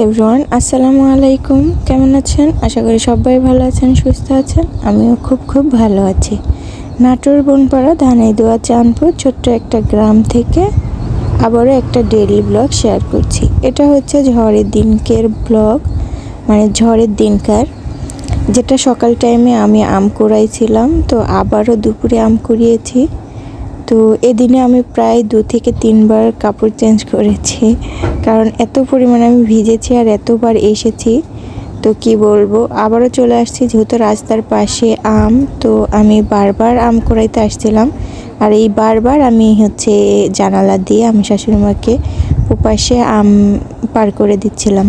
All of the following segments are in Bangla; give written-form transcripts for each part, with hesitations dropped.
এভরিওয়ান, আসসালামু আলাইকুম। কেমন আছেন? আশা করি সবাই ভালো আছেন, সুস্থ আছেন। আমিও খুব ভালো আছি। নাটোর বনপাড়া ধানাইদুয়া চাঁদপুর ছোট্ট একটা গ্রাম থেকে আবারও একটা ডেইলি ব্লগ শেয়ার করছি। এটা হচ্ছে ঝড়ের দিনকের ব্লগ, মানে ঝড়ের দিনকার, যেটা সকাল টাইমে আমি আম কুড়াইছিলাম। তো আবারও দুপুরে আম কুড়িয়েছি। তো এদিনে আমি প্রায় 2 থেকে 3 বার কাপড় চেঞ্জ করেছি, কারণ এত পরিমাণে আমি ভিজেছি আর এতবার এসেছি। তো কি বলবো, আবারও চলে আসছি যেহেতু রাস্তার পাশে আম। তো আমি বারবার আম কুড়াইতে আসছিলাম, আর এই বারবার আমি জানালা দিয়ে আমি শাশুড়িমাকে ওপাশে আম পার করে দিচ্ছিলাম।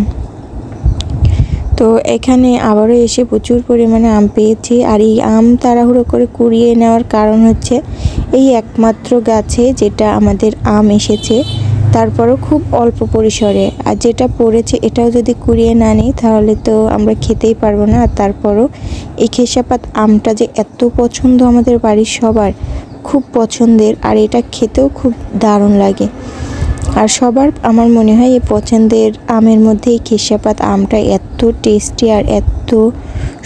তো এখানে আবারও এসে প্রচুর পরিমাণে আম পেয়েছি। আর এই আম তাড়াহুড়ো করে কুড়িয়ে নেওয়ার কারণ হচ্ছে এই একমাত্র গাছে যেটা আমাদের আম এসেছে, তারপরও খুব অল্প পরিসরে, আর যেটা পড়েছে এটাও যদি কুড়িয়ে না নিই তাহলে তো আমরা খেতেই পারবো না। আর তারপরও এই খেসাপাত আমটা যে এত পছন্দ আমাদের বাড়ির সবার, খুব পছন্দের, আর এটা খেতেও খুব দারুণ লাগে। আর সবার আমার মনে হয় এই পছন্দের আমের মধ্যে এই খেসাপাত আমটা এত টেস্টি আর এত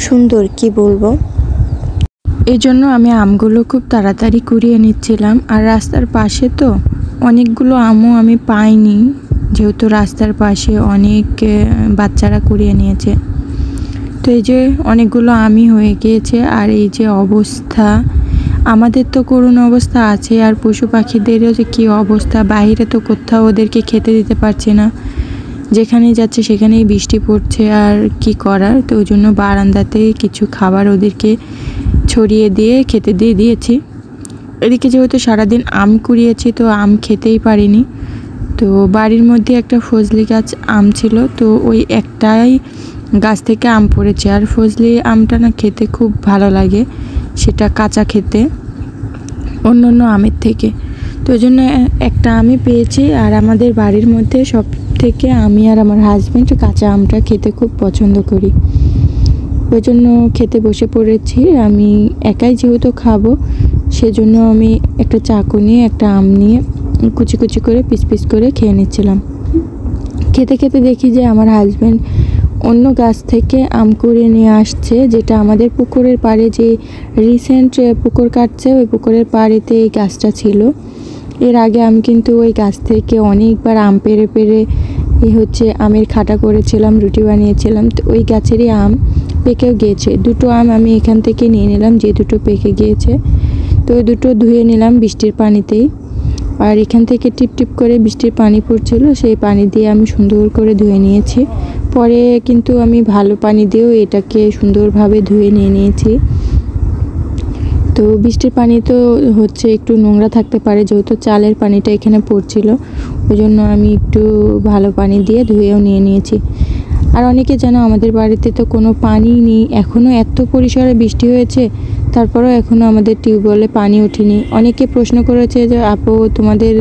সুন্দর, কি বলবো। এই জন্য আমি আমগুলো খুব তাড়াতাড়ি কুড়িয়ে নিচ্ছিলাম। আর রাস্তার পাশে তো অনেকগুলো আমও আমি পাইনি, যেহেতু রাস্তার পাশে অনেক বাচ্চারা কুড়িয়ে নিয়েছে। তো এই যে অনেকগুলো আমই হয়ে গিয়েছে। আর এই যে অবস্থা, আমাদের তো করুণ অবস্থা আছে, আর পশু পাখিদেরও যে কী অবস্থা। বাইরে তো কোথাও ওদেরকে খেতে দিতে পারছে না, যেখানেই যাচ্ছে সেখানেই বৃষ্টি পড়ছে, আর কি করার। তো ওই জন্য বারান্দাতে কিছু খাবার ওদেরকে ছড়িয়ে দিয়ে খেতে দিয়ে দিয়েছি। এদিকে যেহেতু সারাদিন আম কুড়িয়েছি, তো আম খেতেই পারিনি। তো বাড়ির মধ্যে একটা ফজলি গাছ আম ছিল, তো ওই একটাই গাছ থেকে আম পড়েছে। আর ফজলি আমটা না খেতে খুব ভালো লাগে, সেটা কাঁচা খেতে অন্য অন্য আমের থেকে। তো ওই জন্য একটা আমি পেয়েছি। আর আমাদের বাড়ির মধ্যে সব থেকে আমি আর আমার হাজব্যান্ড কাঁচা আমটা খেতে খুব পছন্দ করি। ওই জন্য খেতে বসে পড়েছি। আমি একাই যেহেতু খাবো, সেজন্য আমি একটা চাকু নিয়ে একটা আম নিয়ে কুচি কুচি করে পিস পিস করে খেয়ে নিচ্ছিলাম। খেতে খেতে দেখি যে আমার হাজব্যান্ড অন্য গাছ থেকে আম কুড়িয়ে নিয়ে আসছে, যেটা আমাদের পুকুরের পাড়ে, যে রিসেন্ট পুকুর কাটছে ওই পুকুরের পাড়েতে এই গাছটা ছিল। এর আগে আমি কিন্তু ওই গাছ থেকে অনেকবার আম পেড়ে পেড়ে আমের খাটা করেছিলাম, রুটি বানিয়েছিলাম। তো ওই গাছেরই আম পেকেও গিয়েছে। 2টো আম আমি এখান থেকে নিয়ে নিলাম, যে 2টো পেকে গিয়েছে। তো ওই 2টো ধুয়ে নিলাম বৃষ্টির পানিতেই। আর এখান থেকে টিপ টিপ করে বৃষ্টির পানি পড়ছিল, সেই পানি দিয়ে আমি সুন্দর করে ধুয়ে নিয়েছি। পরে কিন্তু আমি ভালো পানি দিয়েও এটাকে সুন্দরভাবে ধুয়ে নিয়েছি। তো বৃষ্টির পানি তো একটু নোংরা থাকতে পারে, যেহেতু চালের পানিটা এখানে পড়ছিল, ওই জন্য আমি একটু ভালো পানি দিয়ে ধুয়েও নিয়েছি। আর অনেকে জানো আমাদের বাড়িতে তো কোনো পানি নেই, এখনও এত পরিসরে বৃষ্টি হয়েছে, তারপরেও এখনও আমাদের টিউবওয়েলে পানি ওঠেনি। অনেকে প্রশ্ন করেছে যে আপু, তোমাদের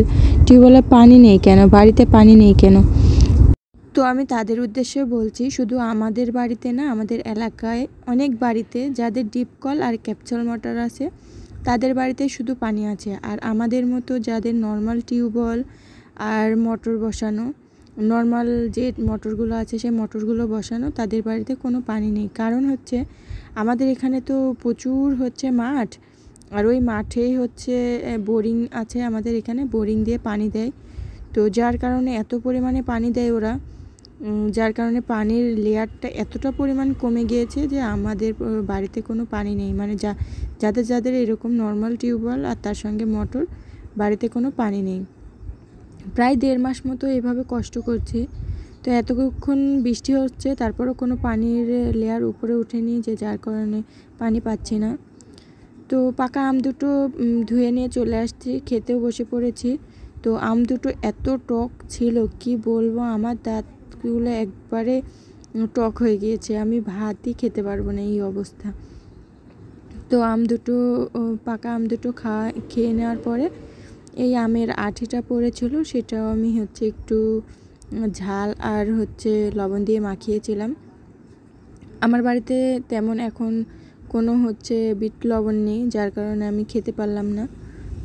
টিউবওয়েলে পানি নেই কেন, বাড়িতে পানি নেই কেন? তো আমি তাদের উদ্দেশ্যে বলছি, শুধু আমাদের বাড়িতে না, আমাদের এলাকায় অনেক বাড়িতে যাদের ডিপ কল আর ক্যাপসুল মোটর আছে, তাদের বাড়িতে শুধু পানি আছে। আর আমাদের মতো যাদের নর্মাল টিউবওয়েল আর মোটর বসানো, নর্মাল যে মোটরগুলো আছে সেই মোটরগুলো বসানো, তাদের বাড়িতে কোনো পানি নেই। কারণ আমাদের এখানে তো প্রচুর মাঠ, আর ওই মাঠেই বোরিং আছে। আমাদের এখানে বোরিং দিয়ে পানি দেয়। তো যার কারণে এত পরিমাণে পানি দেয় ওরা, যার কারণে পানির লেয়ারটা এতটা পরিমাণ কমে গিয়েছে যে আমাদের বাড়িতে কোনো পানি নেই। মানে যাদের এরকম নর্মাল টিউবওয়েল আর তার সঙ্গে মোটর, বাড়িতে কোনো পানি নেই। প্রায় 1.5 মাস মতো এভাবে কষ্ট করছি। তো এতক্ষণ বৃষ্টি হচ্ছে, তারপরও কোনো পানির লেয়ার উপরে ওঠেনি, যার কারণে পানি পাচ্ছি না। তো পাকা আম 2টো ধুয়ে নিয়ে চলে আসছি, খেতেও বসে পড়েছি। তো আম 2টো এত টক ছিল, কি বলবো, আমার দাঁতগুলো একবারে টক হয়ে গিয়েছে, আমি ভাতই খেতে পারবো না, এই অবস্থা। তো পাকা আম 2টো খেয়ে নেওয়ার পরে এই আমের আঠিটা পড়েছিল, সেটাও আমি একটু ঝাল আর লবণ দিয়ে মাখিয়েছিলাম। আমার বাড়িতে তেমন এখন কোনো বিট লবণ নেই, যার কারণে আমি খেতে পারলাম না।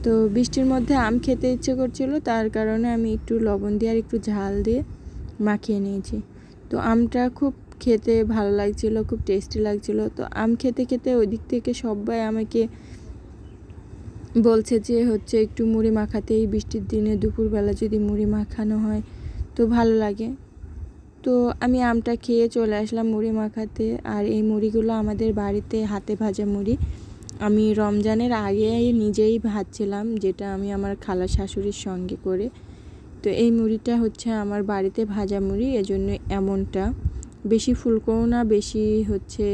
তো বৃষ্টির মধ্যে আম খেতে ইচ্ছে করছিল, তার কারণে আমি একটু লবণ দিয়ে আর একটু ঝাল দিয়ে মাখিয়ে নিয়েছি। তো আমটা খুব খেতে ভালো লাগছিল, খুব টেস্টি লাগছিল। তো আম খেতে খেতে ওই দিক থেকে সবাই আমাকে বলছে যে হচ্ছে একটু মুড়ি মাখাতে, এই বৃষ্টির দিনে দুপুরবেলা যদি মুড়ি মাখানো হয় তো ভালো লাগে। তো আমি আমটা খেয়ে চলে আসলাম মুড়ি মাখাতে। আর এই মুড়িগুলো আমাদের বাড়িতে হাতে ভাজা মুড়ি, আমি রমজানের আগে নিজেই ভাজছিলাম, যেটা আমি আমার খালা শাশুড়ির সঙ্গে করে। তো এই মুড়িটা হচ্ছে আমার বাড়িতে ভাজা মুড়ি, এজন্য এমনটা বেশি ফুলকো না, বেশি হচ্ছে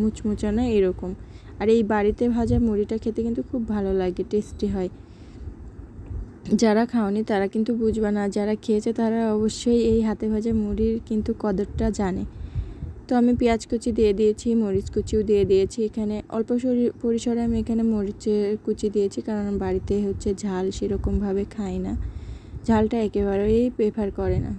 মুচমুচা না, এরকম। আর এই বাড়িতে ভাজা মুড়িটা খেতে কিন্তু খুব ভালো লাগে, টেস্টি হয়। যারা খাওনি তারা কিন্তু বুঝবে না, যারা খেয়েছে তারা অবশ্যই এই হাতে ভাজা মুড়ির কিন্তু কদরটা জানে। তো আমি পেঁয়াজ কুচি দিয়ে দিয়েছি, মরিচ কুচিও দিয়ে দিয়েছি। এখানে অল্প পরিসরে আমি এখানে মরিচের কুচি দিয়েছি, কারণ বাড়িতে হচ্ছে ঝাল সেরকমভাবে খাই না, ঝালটা একেবারেই প্রেফার করে না।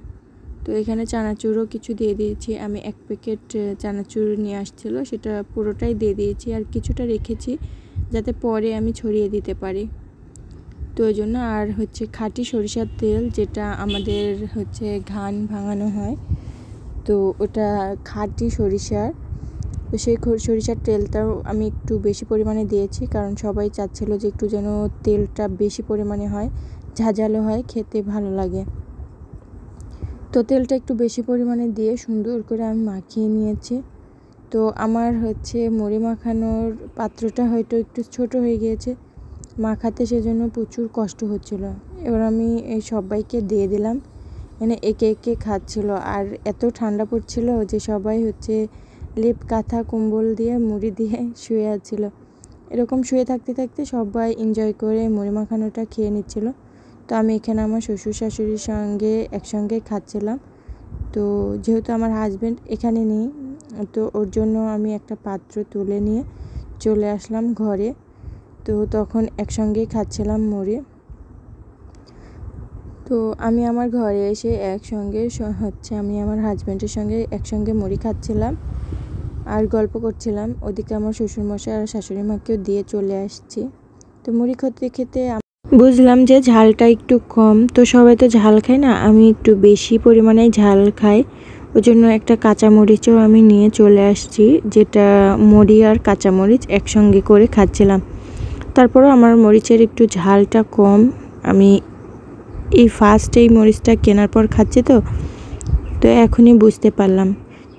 তো এখানে চানাচুরও কিছু দিয়ে দিয়েছি। আমি 1 প্যাকেট চানাচুর নিয়ে আসছিলো, সেটা পুরোটাই দিয়ে দিয়েছি, আর কিছুটা রেখেছি যাতে পরে আমি ছড়িয়ে দিতে পারি। তো ওই জন্য। আর হচ্ছে খাঁটি সরিষার তেল, যেটা আমাদের হচ্ছে ঘান ভাঙানো হয়, তো ওটা খাঁটি সরিষার। তো সেই সরিষার তেলটাও আমি একটু বেশি পরিমাণে দিয়েছি, কারণ সবাই চাচ্ছিলো যে একটু যেন তেলটা বেশি পরিমাণে হয়, ঝাঁঝালো হয়, খেতে ভালো লাগে। তো তেলটা একটু বেশি পরিমাণে দিয়ে সুন্দর করে আমি মাখিয়ে নিয়েছি। তো আমার হচ্ছে মুড়ি মাখানোর পাত্রটা হয়তো একটু ছোট হয়ে গিয়েছে মাখাতে, সেজন্য প্রচুর কষ্ট হচ্ছিল। এবার আমি এই সবাইকে দিয়ে দিলাম, মানে একে একে খাচ্ছিল। আর এত ঠান্ডা পড়ছিল যে সবাই হচ্ছে লেপ কাঁথা কম্বল দিয়ে মুড়ি দিয়ে শুয়ে আছিল। এরকম শুয়ে থাকতে থাকতে সবাই এনজয় করে মুড়ি মাখানোটা খেয়ে নিচ্ছিল। তো আমি এখানে আমার শ্বশুর শাশুড়ির সঙ্গে একসঙ্গে খাচ্ছিলাম। তো যেহেতু আমার হাজব্যান্ড এখানে নেই, তো ওর জন্য আমি একটা পাত্র তুলে নিয়ে চলে আসলাম ঘরে। তো তখন একসঙ্গেই খাচ্ছিলাম মুড়ি। তো আমি আমার ঘরে এসে একসঙ্গে হচ্ছে আমি আমার হাজব্যান্ডের সঙ্গে একসঙ্গে মুড়ি খাচ্ছিলাম আর গল্প করছিলাম। ওদিকে আমার শ্বশুরমশাই আর শাশুড়ি মাকেও দিয়ে চলে আসছি। তো মুড়ি খেতে খেতে বুঝলাম যে ঝালটা একটু কম, তো সবাই তো ঝাল খায় না, আমি একটু বেশি পরিমাণে ঝাল খাই। ওই জন্য একটা কাঁচামরিচও আমি নিয়ে চলে আসছি, যেটা মুড়ি আর কাঁচামরিচ একসঙ্গে করে খাচ্ছিলাম। তারপরও আমার মরিচের একটু ঝালটা কম, আমি এই ফার্স্ট এই মরিচটা কেনার পর খাচ্ছি, তো এখনই বুঝতে পারলাম।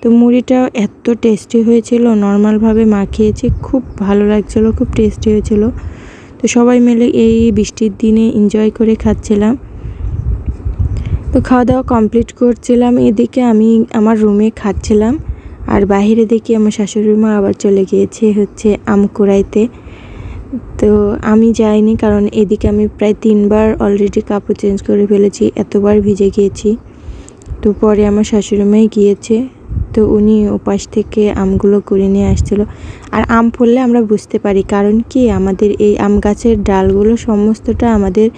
তো মুড়িটাও এত টেস্টি হয়েছিল, নর্মালভাবে মাখিয়েছি, খুব ভালো লাগছিল, খুব টেস্টি হয়েছিল। তো সবাই মিলে এই বৃষ্টির দিনে এনজয় করে খাচ্ছিলাম। তো খাওয়া দাওয়া কমপ্লিট করছিলাম, এদিকে আমি আমার রুমে খাচ্ছিলাম, আর বাইরে দেখি আমার শাশুড়ি মা আবার চলে গিয়েছে হচ্ছে আম কুড়াইতে। তো আমি যাইনি, কারণ এদিকে আমি প্রায় 3 বার অলরেডি কাপড় চেঞ্জ করে ফেলেছি, এতবার ভিজে গিয়েছি। তো পরে আমার শাশুড়ি মাই গিয়েছে, তো উনি ওপাশ থেকে আমগুলো কুড়ে নিয়ে আসছিল। আর আম পড়লে আমরা বুঝতে পারি, কারণ কি আমাদের এই আম গাছের ডালগুলো সমস্তটা আমাদের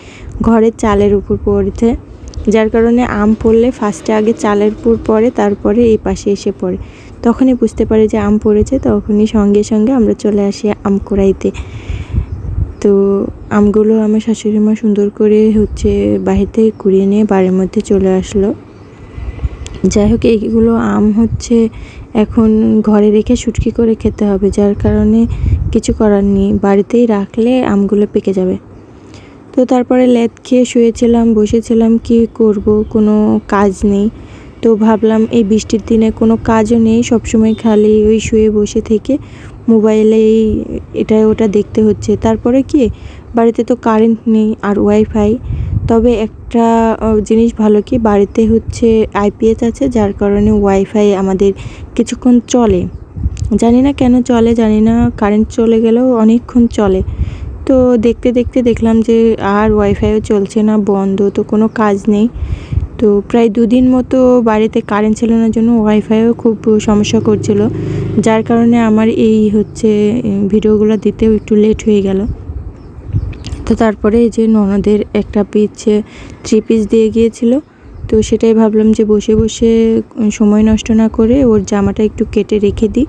ঘরের চালের উপর পড়েছে, যার কারণে আম পড়লে ফার্স্টে আগে চালের উপর পড়ে, তারপরে এই পাশে এসে পড়ে। তখনই বুঝতে পারি যে আম পড়েছে, তখনই সঙ্গে সঙ্গে আমরা চলে আসি আম কুড়াইতে। তো আমগুলো আমার শাশুড়ি মা সুন্দর করে হচ্ছে বাহির থেকে কুড়িয়ে নিয়ে বাড়ির মধ্যে চলে আসলো। যাই হোক, এইগুলো আম হচ্ছে এখন ঘরে রেখে শুটকি করে খেতে হবে, যার কারণে কিছু করার নেই, বাড়িতেই রাখলে আমগুলো পেকে যাবে। তো তারপরে লেদ খেয়ে শুয়েছিলাম, বসেছিলাম, কি করব, কোনো কাজ নেই। তো ভাবলাম এই বৃষ্টির দিনে কোনো কাজও নেই, সবসময় খালি ওই শুয়ে বসে থেকে মোবাইলে এটা ওটা দেখতে হচ্ছে। তারপরে কি বাড়িতে তো কারেন্ট নেই আর ওয়াইফাই, তবে একটা জিনিস ভালো কি বাড়িতে হচ্ছে আইপিএস আছে, যার কারণে ওয়াইফাই আমাদের কিছুক্ষণ চলে, জানি না কেন চলে, জানি না, কারেন্ট চলে গেলেও অনেকক্ষণ চলে। তো দেখতে দেখতে দেখলাম যে আর ওয়াইফাইও চলছে না, বন্ধ, তো কোনো কাজ নেই। তো প্রায় 2 দিন মতো বাড়িতে কারেন্ট ছিল না, জন্য ওয়াইফাইও খুব সমস্যা করছিল, যার কারণে আমার এই হচ্ছে ভিডিওগুলো দিতেও একটু লেট হয়ে গেল। তো তারপরে এই যে ননদের একটা পিস 3 পিস দিয়ে গিয়েছিল, তো সেটাই ভাবলাম যে বসে বসে সময় নষ্ট না করে ওর জামাটা একটু কেটে রেখে দিই,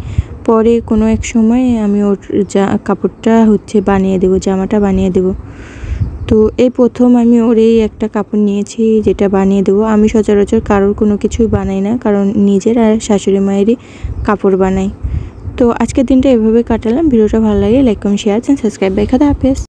পরে কোনো এক সময় আমি ওর কাপড়টা হচ্ছে বানিয়ে দেবো, জামাটা বানিয়ে দেবো। তো এই প্রথম আমি ওর এই একটা কাপড় নিয়েছি যেটা বানিয়ে দেবো। আমি সচরাচর কারোর কোনো কিছুই বানাই না, কারণ নিজের আর শাশুড়ি মায়েরই কাপড় বানাই। তো আজকের দিনটা এভাবে কাটালাম। ভিডিওটা ভালো লাগে like comment share and subscribe. Bye, খোদা হাফেজ।